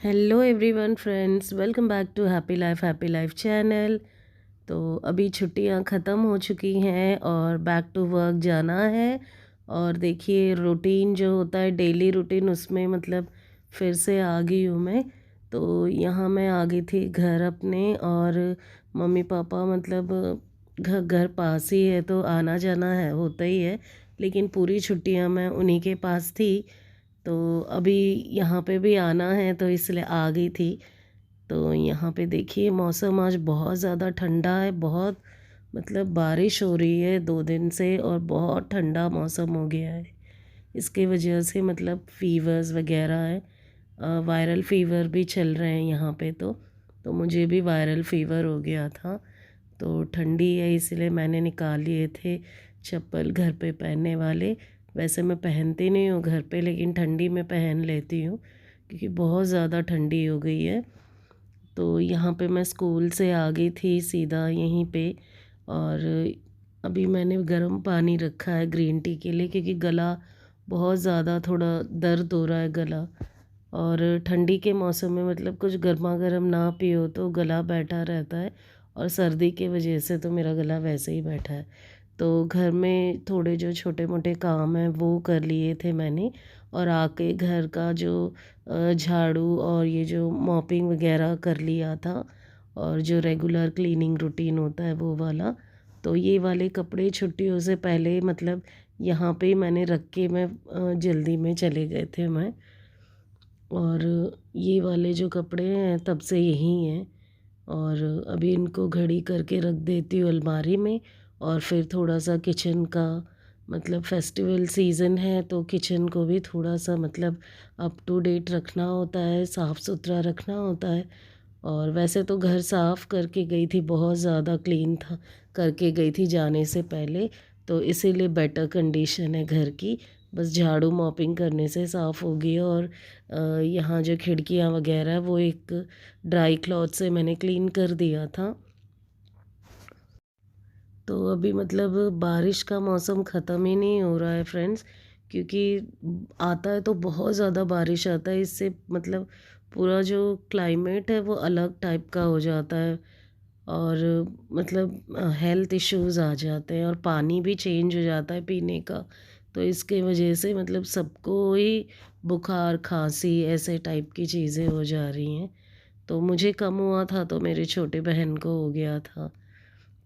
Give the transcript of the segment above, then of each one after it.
Hello everyone friends, welcome back to happy life channel. तो अभी छुट्टियां ख़त्म हो चुकी हैं और बैक टू वर्क जाना है। और देखिए रूटीन जो होता है डेली रूटीन, उसमें मतलब फिर से आ गई हूँ मैं। तो यहाँ मैं आ गई थी घर अपने, और मम्मी पापा मतलब घर घर पास ही है तो आना जाना है होता ही है। लेकिन पूरी छुट्टियाँ मैं उन्हीं के पास थी, तो अभी यहाँ पे भी आना है तो इसलिए आ गई थी। तो यहाँ पे देखिए मौसम आज बहुत ज़्यादा ठंडा है, बहुत मतलब बारिश हो रही है 2 दिन से, और बहुत ठंडा मौसम हो गया है। इसके वजह से मतलब फीवर्स वगैरह है, वायरल फ़ीवर भी चल रहे हैं यहाँ पे। तो मुझे भी वायरल फ़ीवर हो गया था। तो ठंडी है इसलिए मैंने निकाल लिए थे चप्पल घर पे पहनने वाले। वैसे मैं पहनती नहीं हूँ घर पे, लेकिन ठंडी में पहन लेती हूँ क्योंकि बहुत ज़्यादा ठंडी हो गई है। तो यहाँ पे मैं स्कूल से आ गई थी सीधा यहीं पे। और अभी मैंने गर्म पानी रखा है ग्रीन टी के लिए, क्योंकि गला बहुत ज़्यादा थोड़ा दर्द हो रहा है गला। और ठंडी के मौसम में मतलब कुछ गर्मा गर्म ना पियो तो गला बैठा रहता है, और सर्दी की वजह से तो मेरा गला वैसे ही बैठा है। तो घर में थोड़े जो छोटे मोटे काम हैं वो कर लिए थे मैंने, और आके घर का जो झाड़ू और ये जो मॉपिंग वगैरह कर लिया था, और जो रेगुलर क्लीनिंग रूटीन होता है वो वाला। तो ये वाले कपड़े छुट्टियों से पहले मतलब यहाँ पे ही मैंने रख के मैं जल्दी में चले गए थे मैं। और ये वाले जो कपड़े हैं तब से यही हैं। और अभी इनको घड़ी करके रख देती हूँ अलमारी में। और फिर थोड़ा सा किचन का मतलब फेस्टिवल सीज़न है तो किचन को भी थोड़ा सा मतलब अप टू डेट रखना होता है, साफ़ सुथरा रखना होता है। और वैसे तो घर साफ़ करके गई थी, बहुत ज़्यादा क्लीन था करके गई थी जाने से पहले। तो इसीलिए बेटर कंडीशन है घर की। बस झाड़ू मॉपिंग करने से साफ़ होगी। और यहाँ जो खिड़कियाँ वगैरह है वो एक ड्राई क्लॉथ से मैंने क्लीन कर दिया था। तो अभी मतलब बारिश का मौसम ख़त्म ही नहीं हो रहा है फ्रेंड्स, क्योंकि आता है तो बहुत ज़्यादा बारिश आता है। इससे मतलब पूरा जो क्लाइमेट है वो अलग टाइप का हो जाता है, और मतलब हेल्थ इश्यूज़ आ जाते हैं, और पानी भी चेंज हो जाता है पीने का। तो इसके वजह से मतलब सबको ही बुखार खांसी ऐसे टाइप की चीज़ें हो जा रही हैं। तो मुझे कम हुआ था तो मेरी छोटी बहन को हो गया था।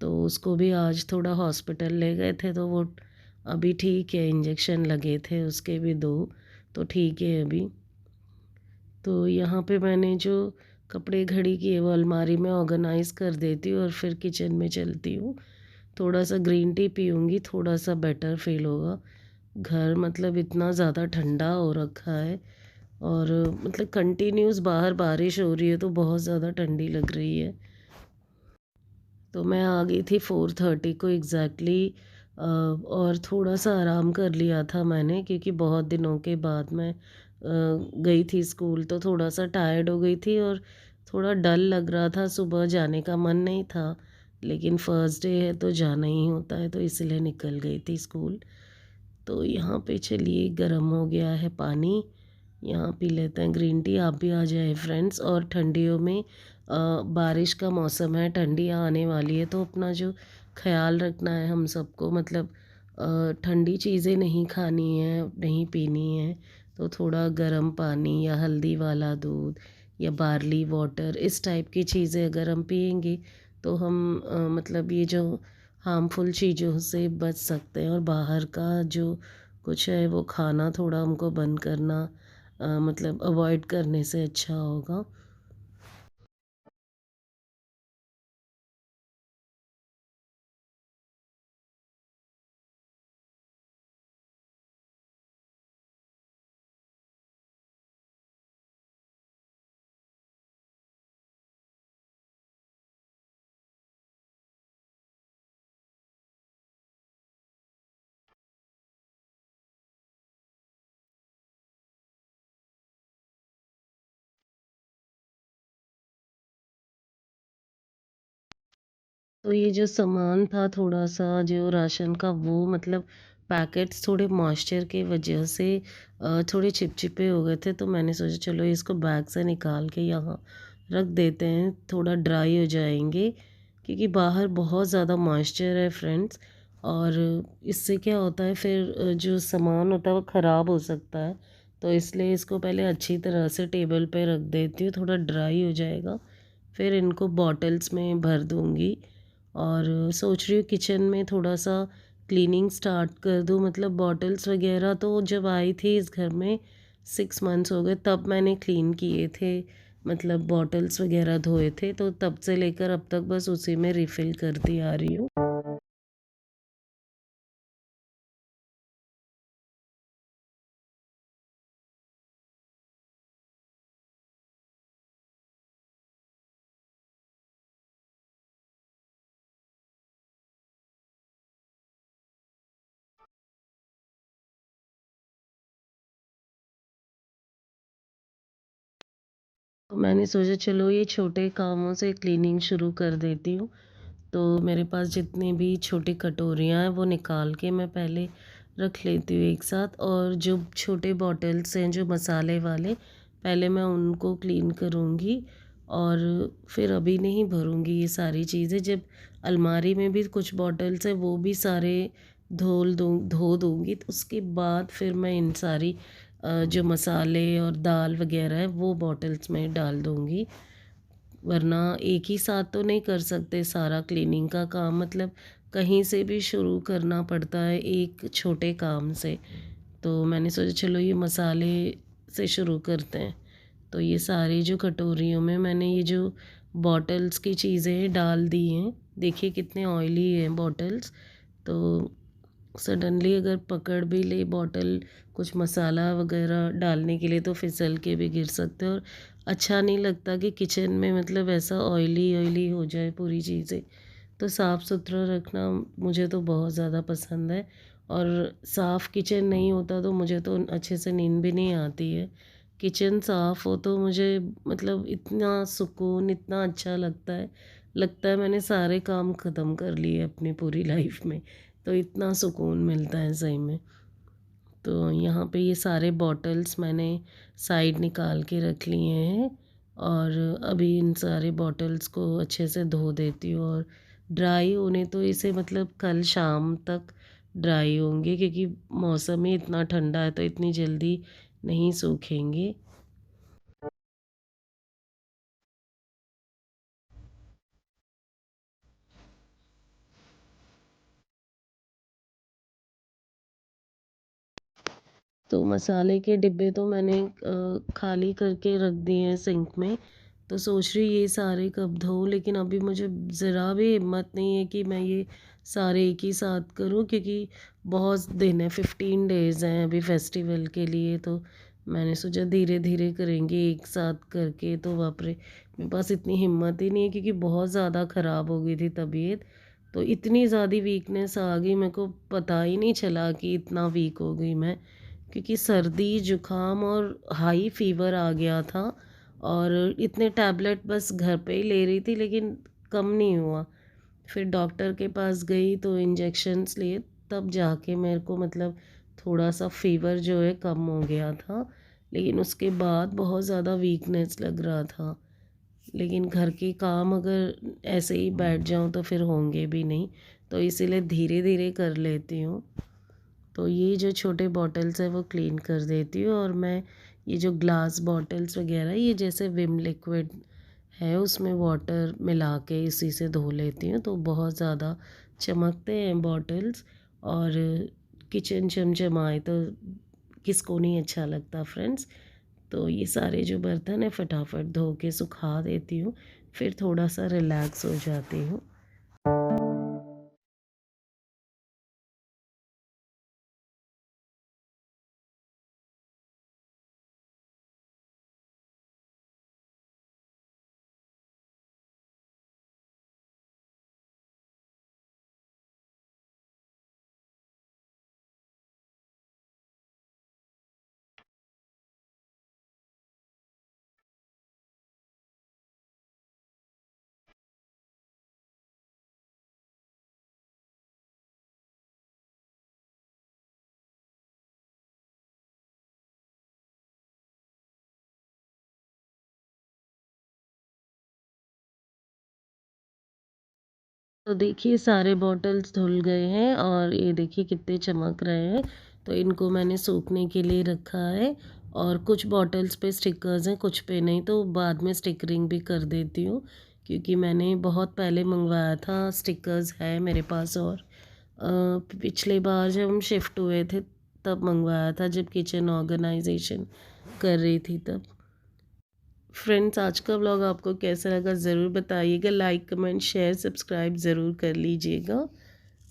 तो उसको भी आज थोड़ा हॉस्पिटल ले गए थे, तो वो अभी ठीक है, इंजेक्शन लगे थे उसके भी 2, तो ठीक है अभी। तो यहाँ पे मैंने जो कपड़े घड़ी की है वो अलमारी में ऑर्गेनाइज़ कर देती हूँ, और फिर किचन में चलती हूँ। थोड़ा सा ग्रीन टी पीऊँगी, थोड़ा सा बेटर फील होगा। घर मतलब इतना ज़्यादा ठंडा हो रखा है, और मतलब कंटिन्यूस बाहर बारिश हो रही है तो बहुत ज़्यादा ठंडी लग रही है। तो मैं आ गई थी 4:30 को एग्जैक्टली। और थोड़ा सा आराम कर लिया था मैंने, क्योंकि बहुत दिनों के बाद मैं गई थी स्कूल, तो थोड़ा सा टायर्ड हो गई थी और थोड़ा डल लग रहा था। सुबह जाने का मन नहीं था, लेकिन फर्स्ट डे है तो जाना ही होता है, तो इसलिए निकल गई थी स्कूल। तो यहाँ पे चलिए गर्म हो गया है पानी, यहाँ पी लेते हैं ग्रीन टी। आप भी आ जाए फ्रेंड्स। और ठंडियों में बारिश का मौसम है, ठंडियाँ आने वाली है, तो अपना जो ख्याल रखना है हम सबको, मतलब ठंडी चीज़ें नहीं खानी है, नहीं पीनी है। तो थोड़ा गर्म पानी या हल्दी वाला दूध या बार्ली वाटर इस टाइप की चीज़ें अगर हम पिएंगे तो हम मतलब ये जो हार्मफुल चीज़ों से बच सकते हैं। और बाहर का जो कुछ है वो खाना थोड़ा हमको बंद करना, मतलब अवॉइड करने से अच्छा होगा। तो ये जो सामान था थोड़ा सा जो राशन का वो मतलब पैकेट्स थोड़े मॉइस्चर की वजह से थोड़े चिपचिपे हो गए थे, तो मैंने सोचा चलो इसको बैग से निकाल के यहाँ रख देते हैं, थोड़ा ड्राई हो जाएंगे, क्योंकि बाहर बहुत ज़्यादा मॉइस्चर है फ्रेंड्स। और इससे क्या होता है फिर जो सामान होता है वो ख़राब हो सकता है। तो इसलिए इसको पहले अच्छी तरह से टेबल पे रख देती हूँ, थोड़ा ड्राई हो जाएगा, फिर इनको बॉटल्स में भर दूँगी। और सोच रही हूँ किचन में थोड़ा सा क्लीनिंग स्टार्ट कर दूँ, मतलब बॉटल्स वगैरह तो जब आई थी इस घर में 6 मंथ्स हो गए तब मैंने क्लीन किए थे, मतलब बॉटल्स वगैरह धोए थे, तो तब से लेकर अब तक बस उसी में रिफ़िल करती आ रही हूँ। तो मैंने सोचा चलो ये छोटे कामों से क्लीनिंग शुरू कर देती हूँ। तो मेरे पास जितनी भी छोटी कटोरियाँ हैं वो निकाल के मैं पहले रख लेती हूँ एक साथ, और जो छोटे बॉटल्स हैं जो मसाले वाले, पहले मैं उनको क्लीन करूँगी और फिर अभी नहीं भरूँगी ये सारी चीज़ें। जब अलमारी में भी कुछ बॉटल्स हैं वो भी सारे धो दूँगी, तो उसके बाद फिर मैं इन सारी जो मसाले और दाल वगैरह है वो बॉटल्स में डाल दूँगी। वरना एक ही साथ तो नहीं कर सकते सारा क्लीनिंग का काम, मतलब कहीं से भी शुरू करना पड़ता है एक छोटे काम से। तो मैंने सोचा चलो ये मसाले से शुरू करते हैं। तो ये सारी जो कटोरियों में मैंने ये जो बॉटल्स की चीज़ें डाल दी हैं, देखिए कितने ऑयली हैं बॉटल्स। तो सडनली अगर पकड़ भी ले बॉटल कुछ मसाला वगैरह डालने के लिए तो फिसल के भी गिर सकते हैं, और अच्छा नहीं लगता कि किचन में मतलब ऐसा ऑयली ऑयली हो जाए पूरी चीज़ें। तो साफ़ सुथरा रखना मुझे तो बहुत ज़्यादा पसंद है, और साफ़ किचन नहीं होता तो मुझे तो अच्छे से नींद भी नहीं आती है। किचन साफ़ हो तो मुझे मतलब इतना सुकून, इतना अच्छा लगता है मैंने सारे काम ख़त्म कर लिए अपनी पूरी लाइफ में। तो इतना सुकून मिलता है सही में। तो यहाँ पे ये सारे बॉटल्स मैंने साइड निकाल के रख लिए हैं, और अभी इन सारे बॉटल्स को अच्छे से धो देती हूँ, और ड्राई होने तो इसे मतलब कल शाम तक ड्राई होंगे, क्योंकि मौसम ही इतना ठंडा है तो इतनी जल्दी नहीं सूखेंगे। तो मसाले के डिब्बे तो मैंने खाली करके रख दिए हैं सिंक में। तो सोच रही ये सारे कब धोऊँ, लेकिन अभी मुझे ज़रा भी हिम्मत नहीं है कि मैं ये सारे एक ही साथ करूँ, क्योंकि बहुत दिन है, 15 डेज़ हैं अभी फेस्टिवल के लिए। तो मैंने सोचा धीरे धीरे करेंगे एक साथ करके, तो बाप रे मेरे पास इतनी हिम्मत ही नहीं है, क्योंकि बहुत ज़्यादा ख़राब हो गई थी तबीयत। तो इतनी ज़्यादा वीकनेस आ गई, मेरे को पता ही नहीं चला कि इतना वीक हो गई मैं, क्योंकि सर्दी जुकाम और हाई फीवर आ गया था। और इतने टैबलेट बस घर पे ही ले रही थी, लेकिन कम नहीं हुआ। फिर डॉक्टर के पास गई तो इंजेक्शन्स लिए, तब जाके मेरे को मतलब थोड़ा सा फीवर जो है कम हो गया था। लेकिन उसके बाद बहुत ज़्यादा वीकनेस लग रहा था। लेकिन घर के काम अगर ऐसे ही बैठ जाऊं तो फिर होंगे भी नहीं, तो इसीलिए धीरे धीरे कर लेती हूँ। तो ये जो छोटे बॉटल्स हैं वो क्लीन कर देती हूँ, और मैं ये जो ग्लास बॉटल्स वगैरह ये जैसे विम लिक्विड है उसमें वाटर मिला के इसी से धो लेती हूँ, तो बहुत ज़्यादा चमकते हैं बॉटल्स। और किचन चमचमाए तो किसको नहीं अच्छा लगता फ्रेंड्स। तो ये सारे जो बर्तन है फटाफट धो के सुखा देती हूँ, फिर थोड़ा सा रिलैक्स हो जाती हूँ। तो देखिए सारे बॉटल्स धुल गए हैं और ये देखिए कितने चमक रहे हैं। तो इनको मैंने सूखने के लिए रखा है और कुछ बॉटल्स पे स्टिकर्स हैं, कुछ पे नहीं, तो बाद में स्टिकरिंग भी कर देती हूँ क्योंकि मैंने बहुत पहले मंगवाया था, स्टिकर्स है मेरे पास। और पिछले बार जब हम शिफ्ट हुए थे तब मंगवाया था, जब किचन ऑर्गेनाइजेशन कर रही थी तब। फ्रेंड्स, आज का व्लॉग आपको कैसा लगा ज़रूर बताइएगा। लाइक कमेंट शेयर सब्सक्राइब ज़रूर कर लीजिएगा।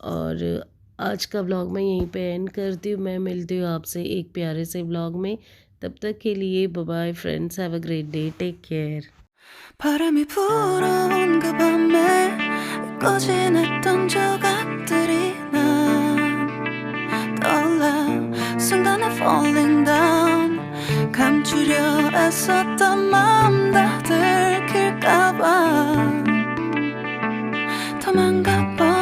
और आज का व्लॉग मैं यहीं पे एंड करती हूँ। मैं मिलती हूँ आपसे एक प्यारे से व्लॉग में। तब तक के लिए bye bye friends, have a great day, take care. 바람이 불어온 그 밤에 꺼진했던 조각들이 난 떠올라 순간에 falling down 감추려 애썼던 마음 다 들킬까봐 도망가버린